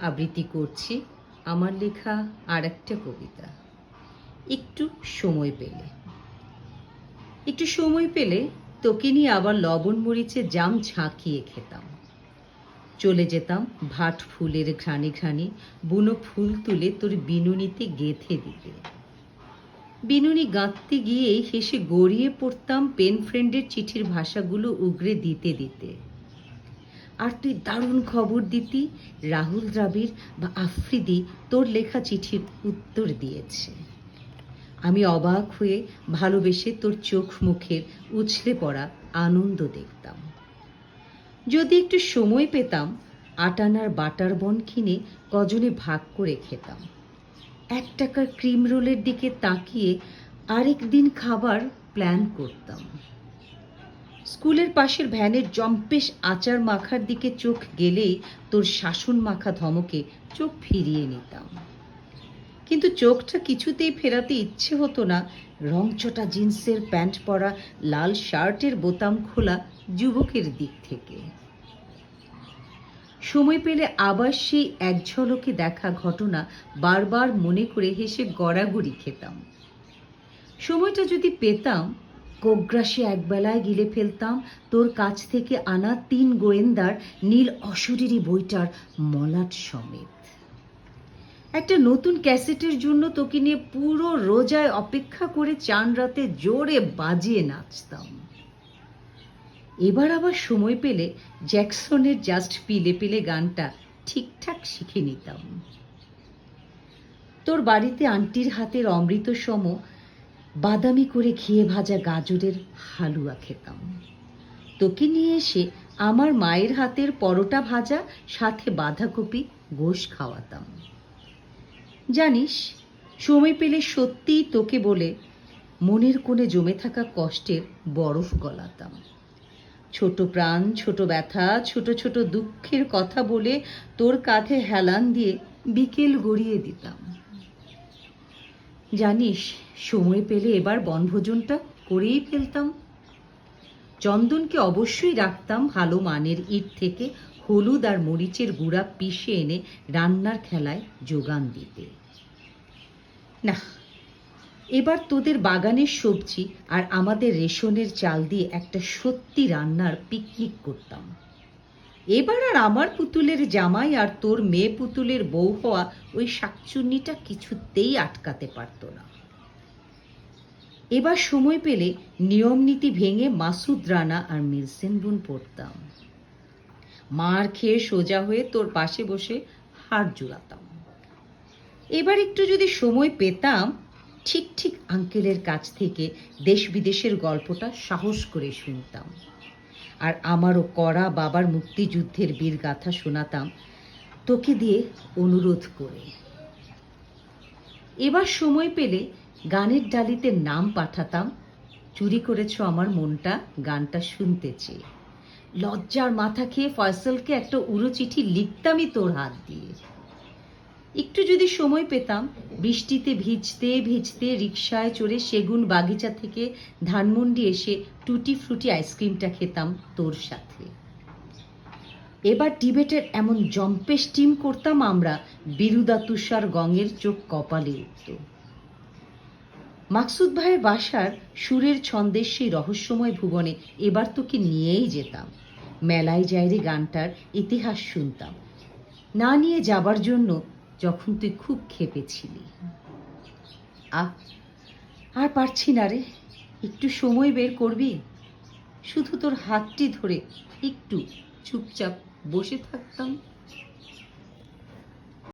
আবৃত্তি করছি আমার লেখা আর একটা কবিতা। একটু সময় পেলে তোকে নিয়ে আবার লবণ মরিচে জাম ঝাঁকিয়ে খেতাম। চলে যেতাম ভাট ফুলের ঘ্রাণে ঘ্রাণে, বুনো ফুল তুলে তোর বিনুনিতে গেঁথে দিতে। বিনুনি গাঁথতে গিয়েই হেসে গড়িয়ে পড়তাম পেন ফ্রেন্ডের চিঠির ভাষাগুলো উগরে দিতে দিতে। আর তুই দারুণ খবর দিতি, রাহুল দ্রাবিড় বা আফ্রিদি তোর লেখা চিঠির উত্তর দিয়েছে। আমি অবাক হয়ে ভালোবেসে তোর চোখ মুখের উছলে পড়া আনন্দ দেখতাম। যদি একটু সময় পেতাম, আটানার বাটার বন কিনে কজনে ভাগ করে খেতাম। 1 টাকার ক্রিম রোলের দিকে তাকিয়ে আরেক দিন খাবার প্ল্যান করতাম। স্কুলের পাশের ভ্যানের জম্পেশ আচার মাখার দিকে চোখ গেলেই তোর শাসন মাখা ধমকে চোখ ফিরিয়ে নিতাম। কিন্তু চোখটা কিছুতেই ফেরাতে ইচ্ছে হতো না রংচটা জিন্সের প্যান্ট পরা, লাল শার্টের বোতাম খোলা যুবকের দিক থেকে। সময় পেলে আবার সেই এক ঝলকে দেখা ঘটনা বারবার মনে করে হেসে গড়াগড়ি খেতাম। সময়টা যদি পেতাম, কোগ্রাসে একবেলায় গিলে ফেলতাম তোর কাছ থেকে আনা 3 গোয়েন্দার নীল অশরীরী বইটার মলাট সমেত। একটা নতুন ক্যাসেটের জন্য তোকে নিয়ে পুরো রোজায় অপেক্ষা করে চান রাতে জোরে বাজিয়ে নাচতাম। এবার আবার সময় পেলে জ্যাকসনের জাস্ট পিলে পিলে গানটা ঠিকঠাক শিখে নিতাম। তোর বাড়িতে আন্টির হাতের অমৃত সম বাদামি করে ঘিয়ে ভাজা গাজরের হালুয়া খেতাম। তোকে নিয়ে এসে আমার মায়ের হাতের পরোটা ভাজা সাথে বাঁধাকপি গোশ খাওয়াতাম। জানিস, সময় পেলে সত্যিই তোকে বলে মনের কোণে জমে থাকা কষ্টের বরফ গলাতাম। ছোট প্রাণ, ছোট ব্যথা, ছোট ছোট দুঃখের কথা বলে তোর কাঁধে হেলান দিয়ে বিকেল গড়িয়ে দিতাম। জানিস, সময় পেলে এবার বনভোজনটা করেই ফেলতাম। চন্দনকে অবশ্যই রাখতাম ভালো মানের ইট থেকে হলুদ আর মরিচের গুঁড়া পিষে এনে রান্নার খেলায় যোগান দিতে। না, এবার তোদের বাগানের সবজি আর আমাদের রেশনের চাল দিয়ে একটা সত্যি রান্নার পিকনিক করতাম। এবার আর আমার পুতুলের জামাই আর তোর মেয়ে পুতুলের বউ হওয়া ওই শাকচুন্নিটা কিছুতেই আটকাতে পারত না। এবার সময় পেলে নিয়ম নীতি ভেঙে মাসুদ রানা আর মিলসেন বুন পড়তাম। মার খেয়ে সোজা হয়ে তোর পাশে বসে হাড় জোড়াতাম। এবার একটু যদি সময় পেতাম, ঠিক ঠিক আঙ্কেলের কাছ থেকে দেশ বিদেশের গল্পটা সাহস করে শুনতাম। আর আমারও কড়া বাবার মুক্তিযুদ্ধের বীর গাথা শোনাতাম তোকে দিয়ে অনুরোধ করে। এবার সময় পেলে গানের ডালিতে নাম পাঠাতাম, চুরি করেছ আমার মনটা গানটা শুনতে চেয়ে। লজ্জার মাথা খেয়ে ফয়সলকে একটা উড়ো চিঠি লিখতামই তোর হাত দিয়ে। একটু যদি সময় পেতাম, বৃষ্টিতে ভিজতে ভিজতে রিকশায় চড়ে সেগুন বাগিচা থেকে ধানমন্ডি এসে টুটি ফ্রুটি আইসক্রিমটা খেতাম তোর সাথে। এবার টিবেটের এমন জম্পেশ টিম করতাম আমরা, বিরুদা তুষার গঙের চোখ কপালে উঠত। মাকসুদ ভাইয়ের বাসার সুরের ছন্দের সেই রহস্যময় ভুবনে এবার তোকে নিয়েই যেতাম। মেলায় যায়রে গানটার ইতিহাস শুনতাম, না নিয়ে যাবার জন্য যখন তুই খুব ক্ষেপেছিলি। আর পারছি না রে, একটু সময় বের করবি? শুধু তোর হাতটি ধরে একটু চুপচাপ বসে থাকতাম।